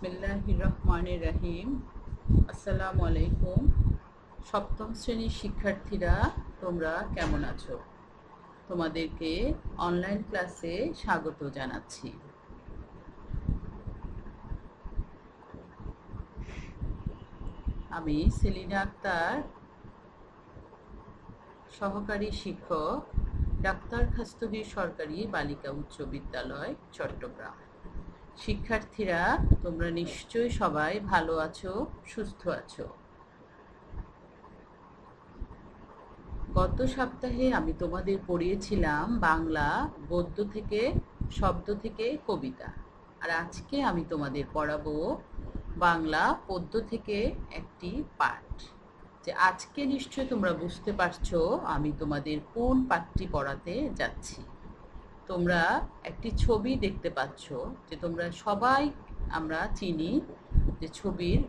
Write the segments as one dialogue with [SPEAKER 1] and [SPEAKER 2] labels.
[SPEAKER 1] বিসমিল্লাহির রহমানির রহিম। আসসালামু আলাইকুম। সপ্তম শ্রেণীর শিক্ষার্থীরা, তোমরা কেমন আছো? তোমাদেরকে অনলাইন ক্লাসে স্বাগত জানাচ্ছি। আমি সেলিনা আক্তার, সহকারী শিক্ষক, ডাক্তার খাস্তগীর সরকারি বালিকা উচ্চ বিদ্যালয়, চট্টগ্রাম। শিক্ষার্থীরা, তোমরা নিশ্চয়ই সবাই ভালো আছো, সুস্থ আছো। গত সপ্তাহে আমি তোমাদের পড়িয়েছিলাম বাংলা গদ্য থেকে, শব্দ থেকে কবিতা। আর আজকে আমি তোমাদের পড়াবো বাংলা পদ্য থেকে একটি পাঠ। যে আজকে নিশ্চয় তোমরা বুঝতে পারছো আমি তোমাদের কোন পাঠটি পড়াতে যাচ্ছি। তোমরা একটি ছবি দেখতে পাচ্ছ, যে তোমরা সবাই আমরা চিনি যে ছবির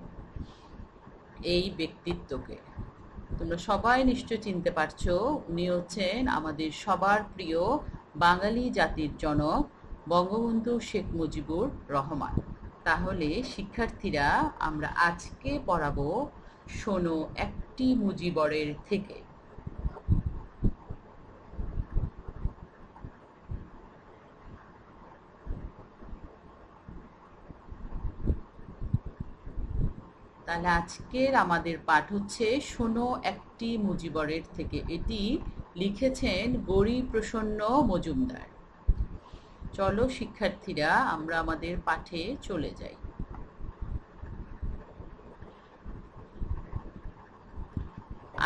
[SPEAKER 1] এই ব্যক্তিত্বকে। তোমরা সবাই নিশ্চয় চিনতে পারছো, উনি হচ্ছেন আমাদের সবার প্রিয় বাঙালি জাতির জনক বঙ্গবন্ধু শেখ মুজিবুর রহমান। তাহলে শিক্ষার্থীরা, আমরা আজকে পড়াবো শোনো একটি মুজিবরের থেকে। তাহলে আজকের আমাদের পাঠ হচ্ছে শোনো একটি মুজিবরের থেকে। এটি লিখেছেন গৌরীপ্রসন্ন মজুমদার। চলো শিক্ষার্থীরা, আমরা আমাদের পাঠে চলে যাই।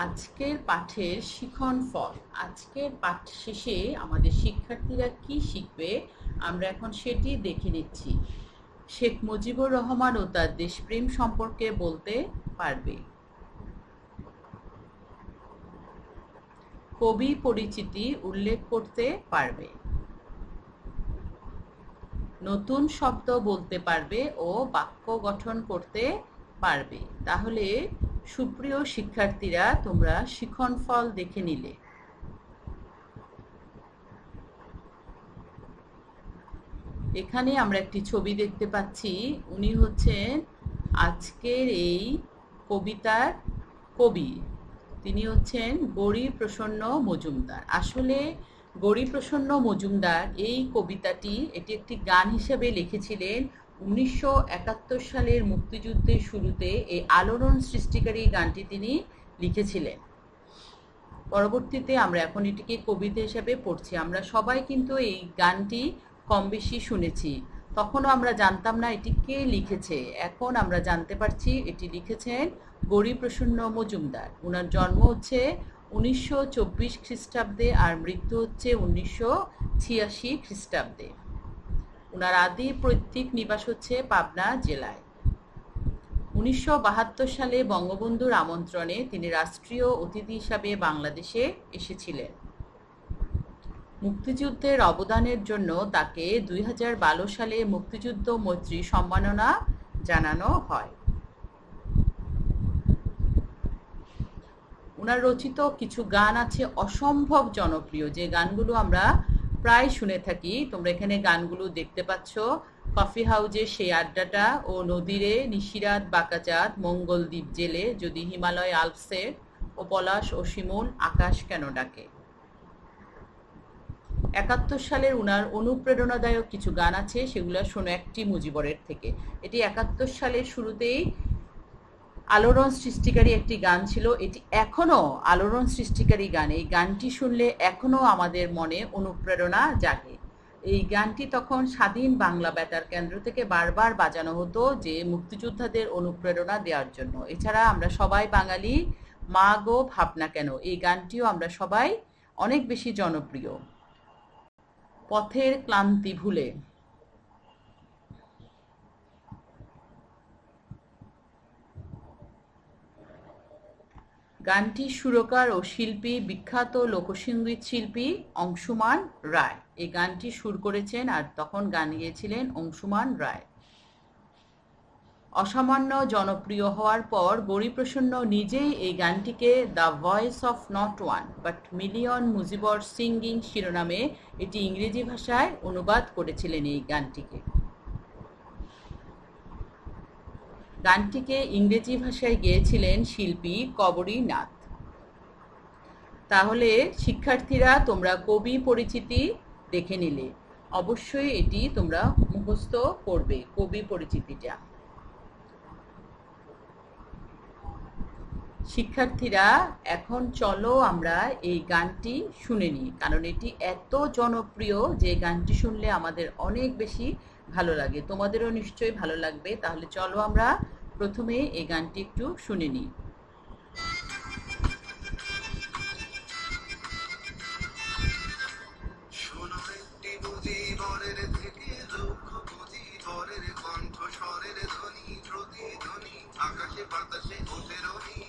[SPEAKER 1] আজকের পাঠের শিখন ফল। আজকের পাঠ শেষে আমাদের শিক্ষার্থীরা কি শিখবে আমরা এখন সেটি দেখে নিচ্ছি। শেখ মুজিবুর রহমান ও তার দেশপ্রেম সম্পর্কে বলতে পারবে। কবি পরিচিতি উল্লেখ করতে পারবে। নতুন শব্দ বলতে পারবে ও বাক্য গঠন করতে পারবে। তাহলে সুপ্রিয় শিক্ষার্থীরা, তোমরা শিখন ফল দেখে নিলে। এখানে আমরা একটি ছবি দেখতে পাচ্ছি। উনি হচ্ছেন আজকের এই কবিতার কবি। তিনি হচ্ছেন গৌরীপ্রসন্ন মজুমদার। আসলে গৌরীপ্রসন্ন মজুমদার এই কবিতাটি, এটি একটি গান হিসেবে লিখেছিলেন 1971 সালের মুক্তিযুদ্ধের শুরুতে। এই আলোড়ন সৃষ্টিকারী গানটি তিনি লিখেছিলেন। পরবর্তীতে আমরা এখন এটিকে কবিতা হিসেবে পড়ছি। আমরা সবাই কিন্তু এই গানটি কম বেশি শুনেছি। তখনও আমরা জানতাম না এটি কে লিখেছে। এখন আমরা জানতে পারছি এটি লিখেছেন গৌরীপ্রসন্ন মজুমদার। ওনার জন্ম হচ্ছে 1924 খ্রিস্টাব্দে আর মৃত্যু হচ্ছে 1986 খ্রিস্টাব্দে। ওনার আদি পৈতৃক নিবাস হচ্ছে পাবনা জেলায়। 1972 সালে বঙ্গবন্ধুর আমন্ত্রণে তিনি রাষ্ট্রীয় অতিথি হিসাবে বাংলাদেশে এসেছিলেন। মুক্তিযুদ্ধের অবদানের জন্য তাকে 2012 সালে মুক্তিযুদ্ধ মৈত্রী সম্মাননা জানানো হয়। ওনার রচিত কিছু গান আছে অসম্ভব জনপ্রিয়, যে গানগুলো আমরা প্রায় শুনে থাকি। তোমরা এখানে গানগুলো দেখতে পাচ্ছ। কফি হাউজে সেই আড্ডাটা, ও নদীরে নিশিরাত বাঁকাচাঁদ, মঙ্গলদ্বীপ জেলে, যদি হিমালয় আলপসে, ও পলাশ ও শিমুল, আকাশ কেন ডাকে। 71 সালের উনার অনুপ্রেরণাদায়ক কিছু গান আছে, সেগুলো শোনো একটি মুজিবরের থেকে। এটি 71 সালের শুরুতেই আলোড়ন সৃষ্টিকারী একটি গান ছিল। এটি এখনো আলোড়ন সৃষ্টিকারী গান। এই গানটি শুনলে এখনো আমাদের মনে অনুপ্রেরণা জাগে। এই গানটি তখন স্বাধীন বাংলা বেতার কেন্দ্র থেকে বারবার বাজানো হতো, যে মুক্তিযোদ্ধাদের অনুপ্রেরণা দেওয়ার জন্য। এছাড়া আমরা সবাই বাঙালি, মা গো ভাবনা কেন, এই গানটিও আমরা সবাই অনেক বেশি জনপ্রিয়। পথের ক্লান্তি ভুলে। গানটির সুরকার ও শিল্পী বিখ্যাত লোকসঙ্গীত শিল্পী অংশুমান রায়। এই গানটি সুর করেছেন আর তখন গান গেয়েছিলেন অংশুমান রায়। অসামান্য জনপ্রিয় হওয়ার পর গৌরীপ্রসন্ন নিজেই এই গানটিকে the voice of not one but million Mujibur singing শিরোনামে এটি ইংরেজি ভাষায় অনুবাদ করেছিলেন এই গানটিকে। গানটিকে ইংরেজি ভাষায় গেয়েছিলেন শিল্পী কবরী নাথ। তাহলে শিক্ষার্থীরা তোমরা কবি পরিচিতি দেখে নিলে, অবশ্যই এটি তোমরা মুখস্থ করবে কবি পরিচিতিটা। শিক্ষার্থীরা এখন চলো আমরা এই গানটি শুনে নিই, কারণ এটি এত জনপ্রিয় যে গানটি শুনলে আমাদের অনেক বেশি ভালো লাগে, তোমাদেরও নিশ্চয়ই ভালো লাগবে। তাহলে চলো আমরা প্রথমে এই গানটি একটু শুনে নিই।
[SPEAKER 2] আকাশে বাতাসে ওঠে রনি,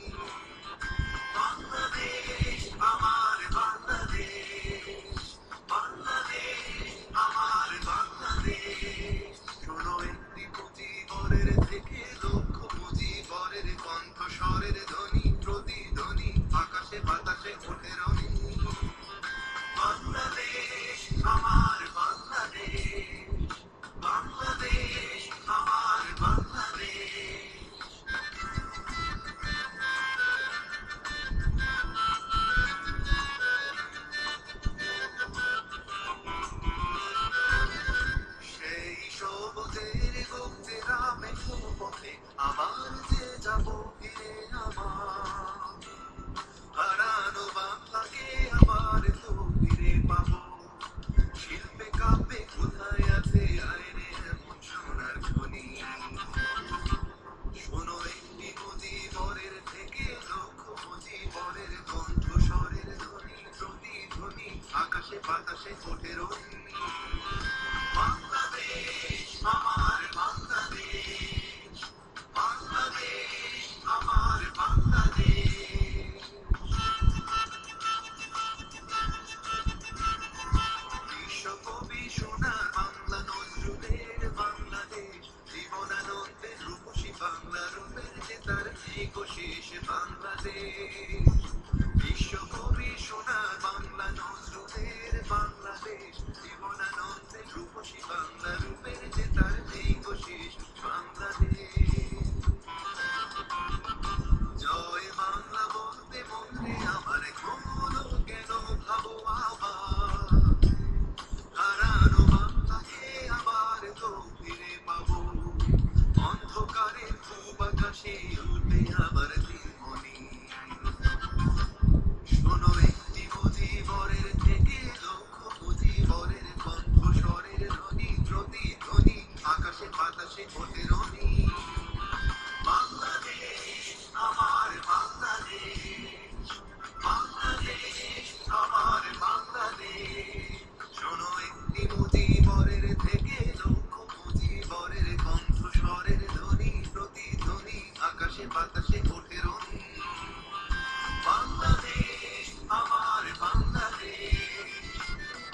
[SPEAKER 2] বাংলাদেশ আমার বাংলাদেশ, বাংলাদেশ আমার বাংলাদেশ। শোনো একটি মুজিবরের থেকে লক্ষ মুজিবরের কণ্ঠস্বরের ধ্বনি, প্রতিধ্বনি আকাশে বাতাসে ওঠে রনি। বাংলাদেশ আমার বাংলাদেশ, বাংলাদেশ আমার বাংলাদেশ। সেই সবুজের গন্ধে রামে পথে আবার যে যাব ফিরে আমার, হারানো বাংলাকে আবার তো ফিরে পাবো। শিল্পে কাব্যে কোথায় আছে আইনে এমন সোনার খনি, শোনো একটি মুজিবরের থেকে লক্ষ মুজিবরের কণ্ঠস্বরের ধ্বনি, প্রতিধ্বনি আকাশে বাতাসে ওঠে রনি। বাংলাদেশ আমার বাংলাদেশ, বাংলাদেশ আমার বাংলাদেশ। বিশ্বকবি সোনার বাংলা নজরুলের বাংলাদেশ, জীবনানন্দের রূপসী বাংলা রূপের যে তার শেষ বাংলাদেশ। বিশ্বকবি সোনার বাংলা নজরুলের বাংলাদেশ, জীবনানন্দের রূপসী বাংলা রূপের যে তার শেষ বাংলাদেশ। জয় বাংলা বলতে মনে আমার কোনো কেন ভাবো আবার, হারানো বাংলাকে আবার তো ফিরে পাবো। অন্ধকারের পূব আকাশে উঠবে আবার দিনমণি, শোনো একটি মুজিবরের থেকে লক্ষ মুজিবরের কণ্ঠস্বরের ধ্বনি, প্রতিধ্বনি আকাশে বাতাসে ওঠে রনি। বাংলাদেশ আমার বাংলাদেশ, বাংলাদেশ আমার বাংলাদেশ। শোনো একটি মুজিবরের থেকে লক্ষ মুজিবরের কণ্ঠস্বরের ধ্বনি, প্রতিধ্বনি আকাশে বাতাসে ওঠে রনি। বাংলাদেশ আমার বাংলাদেশ,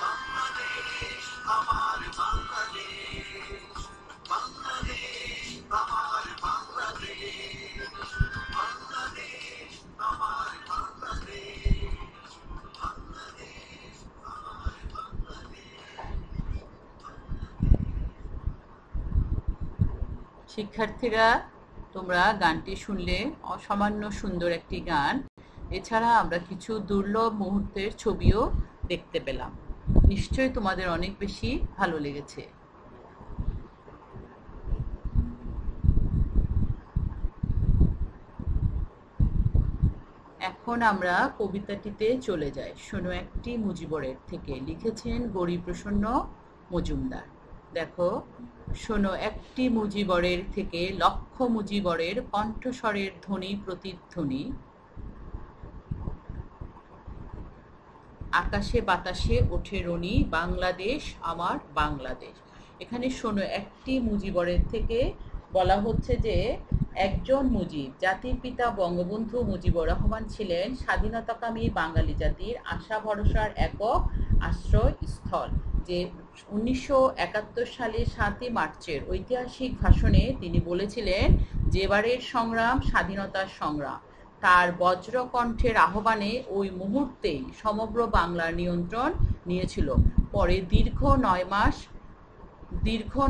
[SPEAKER 2] বাংলাদেশ আমার বাংলাদেশ, বাংলাদেশ আমার বাংলাদেশ, বাংলাদেশ আমার বাংলাদেশ, বাংলাদেশ আমার বাংলাদেশ।
[SPEAKER 1] শিক্ষার্থীরা তোমরা গানটি শুনলে, অসামান্য সুন্দর একটি গান। এছাড়া আমরা কিছু দুর্লভ মুহূর্তের ছবিও দেখতে পেলাম, নিশ্চয়ই তোমাদের অনেক বেশি ভালো লেগেছে। এখন আমরা কবিতাটিতে চলে যাই। শোনো একটি মুজিবরের থেকে, লিখেছেন গৌরীপ্রসন্ন মজুমদার। দেখো, শোনো একটি মুজিবরের থেকে লক্ষ মুজিবরের কণ্ঠস্বরের ধ্বনি, প্রতিধ্বনি আকাশে বাতাসে ওঠে রনি, বাংলাদেশ আমার বাংলাদেশ। এখানে শোনো একটি মুজিবরের থেকে বলা হচ্ছে যে একজন মুজিব, জাতির পিতা বঙ্গবন্ধু মুজিবুর রহমান ছিলেন স্বাধীনতাকামী বাঙালি জাতির আশা ভরসার একক আশ্রয়স্থল। যে 1971 সালে 7ই মার্চের ঐতিহাসিক ভাষণে তিনি বলেছিলেন যে এবারের সংগ্রাম স্বাধীনতার সংগ্রাম। তার বজ্রকণ্ঠের আহ্বানে ওই মুহূর্তেই সমগ্র বাংলার নিয়ন্ত্রণ নিয়েছিল। পরে দীর্ঘ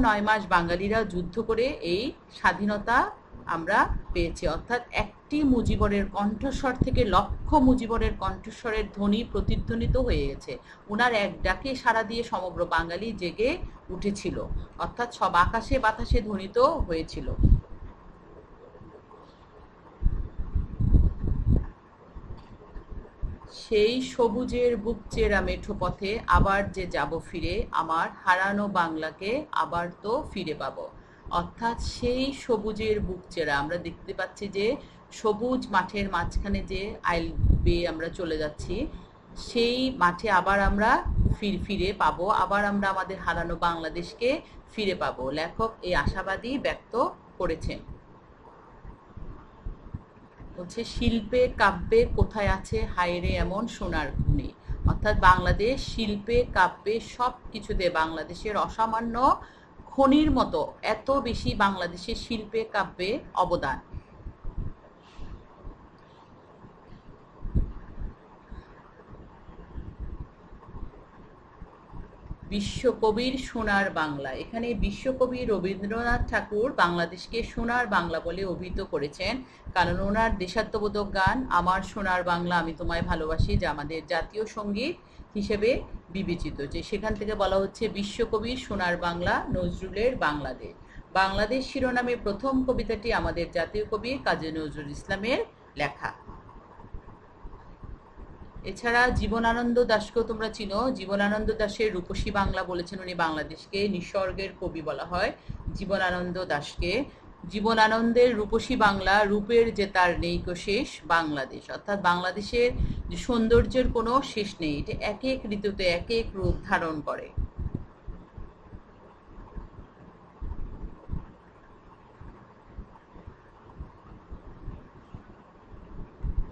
[SPEAKER 1] 9 মাস বাঙালিরা যুদ্ধ করে এই স্বাধীনতা আমরা পেয়েছি, অর্থাৎ একটি মুজিবরের কণ্ঠস্বর থেকে লক্ষ মুজিবরের কণ্ঠস্বরের ধ্বনি প্রতিধ্বনিত হয়ে গেছে। ওনার এক ডাকে সাড়া দিয়ে সমগ্র বাঙালি জেগে উঠেছিল, অর্থাৎ সব আকাশে বাতাসে ধ্বনিত হয়েছিল। সেই সবুজের বুক চেরা মেঠো পথে আবার যে যাব ফিরে, আমার হারানো বাংলাকে আবার তো ফিরে পাবো। অর্থাৎ সেই সবুজের বুক চেরা, আমরা দেখতে পাচ্ছি যে সবুজ মাঠের মাঝখানে যে আইল বেয়ে আমরা চলে যাচ্ছি, সেই মাঠে আবার আমরা ফিরে পাবো, আবার আমরা আমাদের হারানো বাংলাদেশকে ফিরে পাবো। লেখক এই আশাবাদী ব্যক্ত করেছেন। বলছে শিল্পে কাব্যে কোথায় আছে হায়রে এমন সোনার খনি, অর্থাৎ বাংলাদেশ শিল্পে কাব্যে সব কিছুতে বাংলাদেশের অসামান্য খনির মতো এত বেশি বাংলাদেশের শিল্পে কাব্যে অবদান। বিশ্বকবির সোনার বাংলা, এখানে বিশ্বকবি রবীন্দ্রনাথ ঠাকুর বাংলাদেশকে সোনার বাংলা বলে অভিহিত করেছেন, কারণ ওনার দেশাত্মবোধক গান আমার সোনার বাংলা আমি তোমায় ভালোবাসি, যা আমাদের জাতীয় সঙ্গীত হিসেবে বিবেচিত, যে সেখান থেকে বলা হচ্ছে বিশ্বকবির সোনার বাংলা নজরুলের বাংলাদেশ। বাংলাদেশ শিরোনামে প্রথম কবিতাটি আমাদের জাতীয় কবি কাজী নজরুল ইসলামের লেখা। এছাড়া জীবনানন্দ দাশকেও তোমরা চিনো। জীবনানন্দ দাশের রূপসী বাংলা বলেছেন উনি বাংলাদেশকে, নিসর্গের কবি বলা হয় জীবনানন্দ দাশকে। জীবনানন্দের রূপসী বাংলা, রূপের যে তার নেই কো শেষ বাংলাদেশ, অর্থাৎ বাংলাদেশের যে সৌন্দর্যের কোনো শেষ নেই, এটা এক এক ঋতুতে এক এক রূপ ধারণ করে।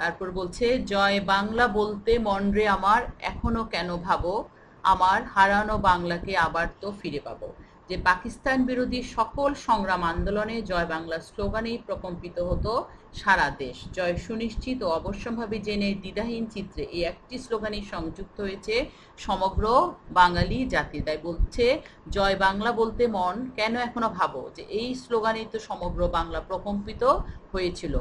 [SPEAKER 1] তারপর বলছে জয় বাংলা বলতে মনরে আমার এখনো কেন ভাবো, আমার হারানো বাংলাকে আবার তো ফিরে পাবো। যে পাকিস্তান বিরোধী সকল সংগ্রাম আন্দোলনে জয় বাংলা স্লোগানেই প্রকম্পিত হতো সারা দেশ। জয় সুনিশ্চিত ও অবশ্যম্ভাবী জেনে দ্বিধাহীন চিত্রে এই একটি স্লোগানই সংযুক্ত হয়েছে সমগ্র বাঙালি জাতি। তাই বলছে জয় বাংলা বলতে মন কেন এখনো ভাবো, যে এই স্লোগানেই তো সমগ্র বাংলা প্রকম্পিত হয়েছিল।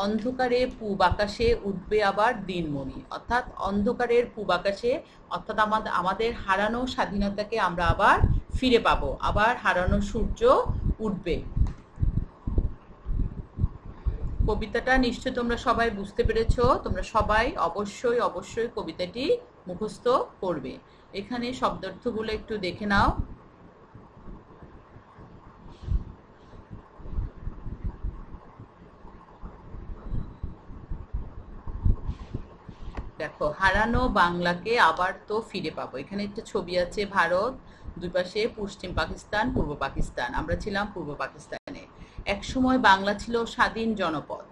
[SPEAKER 1] অন্ধকারে পূব আকাশে উঠবে আবার দিনমণি, অর্থাৎ অন্ধকারের পূব আকাশে, অর্থাৎ আমাদের হারানো স্বাধীনতাকে আমরা আবার ফিরে পাবো, আবার হারানো সূর্য উঠবে। কবিতাটা নিশ্চয় তোমরা সবাই বুঝতে পেরেছো, তোমরা সবাই অবশ্যই অবশ্যই কবিতাটি মুখস্থ করবে। এখানে শব্দার্থগুলো একটু দেখে নাও। দেখো হারানো বাংলাকে আবার তো ফিরে পাবো, এখানে একটা ছবি আছে ভারত, দুই পাশে পশ্চিম পাকিস্তান পূর্ব পাকিস্তান, আমরা ছিলাম পূর্ব পাকিস্তানে। এক সময় বাংলা ছিল স্বাধীন জনপদ।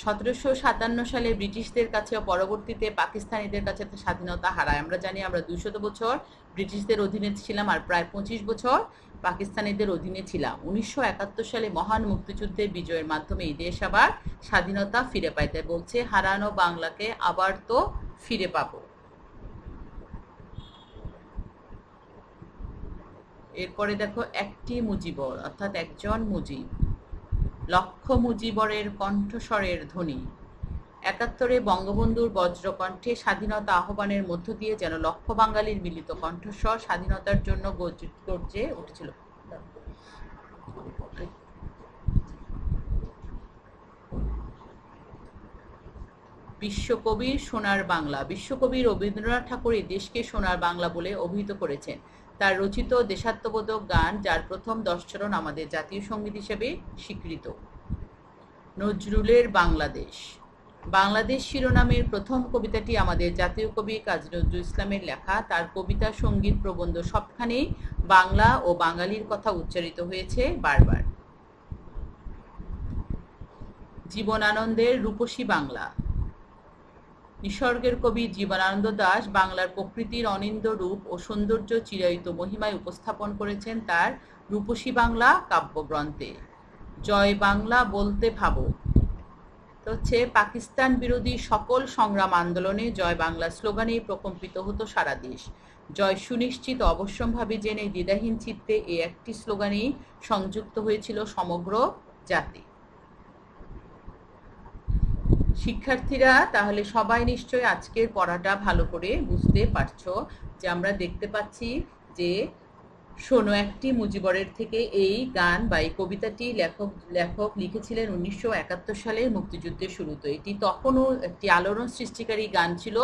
[SPEAKER 1] 1757 সালে ব্রিটিশদের কাছে ও পরবর্তীতে পাকিস্তানিদের কাছে স্বাধীনতা হারায়। আমরা জানি আমরা 200 বছর ব্রিটিশদের অধীনে ছিলাম আর প্রায় 25 বছর পাকিস্তানিদের অধীনে ছিলাম। 1971 সালে মহান মুক্তিযুদ্ধের বিজয়ের মাধ্যমে এই দেশ আবার স্বাধীনতা ফিরে পায়। তাই বলছে হারানো বাংলাকে আবার তো ফিরে পাবো। এরপরে দেখো একটি মুজিবর, অর্থাৎ একজন মুজিব, লক্ষ মুজিবরের কণ্ঠস্বরের ধ্বনি। 71-এ বঙ্গবন্ধুর বজ্রকণ্ঠে স্বাধীনতা আহ্বানের মধ্য দিয়ে যেন লক্ষ বাঙালির মিলিত কণ্ঠস্বর স্বাধীনতার জন্য গর্জে উঠেছিল। বিশ্বকবির সোনার বাংলা, বিশ্বকবি রবীন্দ্রনাথ ঠাকুর এই দেশকে সোনার বাংলা বলে অভিহিত করেছেন। তার রচিত দেশাত্মবোধক গান, যার প্রথম 10 চরণ আমাদের জাতীয় সঙ্গীত হিসেবে স্বীকৃত। নজরুলের বাংলাদেশ, বাংলাদেশ শিরোনামের প্রথম কবিতাটি আমাদের জাতীয় কবি কাজী নজরুল ইসলামের লেখা। তার কবিতা, সঙ্গীত, প্রবন্ধ সবখানেই বাংলা ও বাঙালির কথা উচ্চারিত হয়েছে বারবার। জীবনানন্দের রূপসী বাংলা, নিসর্গের কবি জীবনানন্দ দাশ বাংলার প্রকৃতির অনিন্দ্য রূপ ও সৌন্দর্য চিরায়িত মহিমায় উপস্থাপন করেছেন তার রূপসী বাংলা কাব্যগ্রন্থে। জয় বাংলা বলতে ভাবো, তো হচ্ছে পাকিস্তান বিরোধী সকল সংগ্রাম আন্দোলনে জয় বাংলা স্লোগানেই প্রকম্পিত হতো সারা দেশ। জয় সুনিশ্চিত অবশ্যম্ভাবী জেনে দ্বিধাহীন চিত্তে এই একটি স্লোগানেই সংযুক্ত হয়েছিল সমগ্র জাতি। শিক্ষার্থীরা তাহলে সবাই নিশ্চয়ই আজকের পড়াটা ভালো করে বুঝতে পারছো। যে আমরা দেখতে পাচ্ছি যে শোনো একটি মুজিবরের থেকে এই গান বা এই কবিতাটি লেখক লিখেছিলেন 1971 সালের মুক্তিযুদ্ধের শুরুতে। এটি তখনও একটি আলোড়ন সৃষ্টিকারী গান ছিল।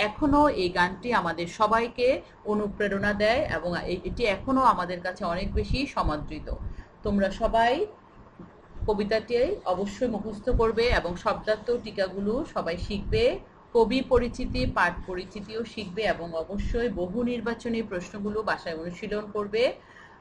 [SPEAKER 1] এখনো এই গানটি আমাদের সবাইকে অনুপ্রেরণা দেয় এবং এটি এখনো আমাদের কাছে অনেক বেশি সমাদৃত। তোমরা সবাই কবিতাটি অবশ্যই মুখস্থ করবে এবং শব্দার্থ টিকাগুলো সবাই শিখবে। কবি পরিচিতি, পাঠ পরিচিতিও শিখবে এবং অবশ্যই বহু নির্বাচনী প্রশ্নগুলো বাসায় অনুশীলন করবে।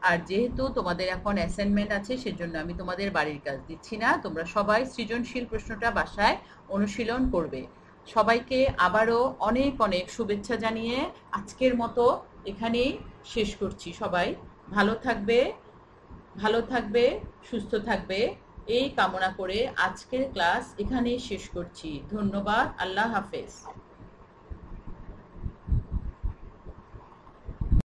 [SPEAKER 1] আর যেহেতু তোমাদের এখন অ্যাসাইনমেন্ট আছে, সেজন্য আমি তোমাদের বাড়ির কাজ দিচ্ছি না। তোমরা সবাই সৃজনশীল প্রশ্নটা বাসায় অনুশীলন করবে। সবাইকে আবারও অনেক অনেক শুভেচ্ছা জানিয়ে আজকের মতো এখানেই শেষ করছি। সবাই ভালো থাকবে, সুস্থ থাকবে এই কামনা করে আজকের ক্লাস এখানেই শেষ করছি। ধন্যবাদ। আল্লাহ হাফেজ।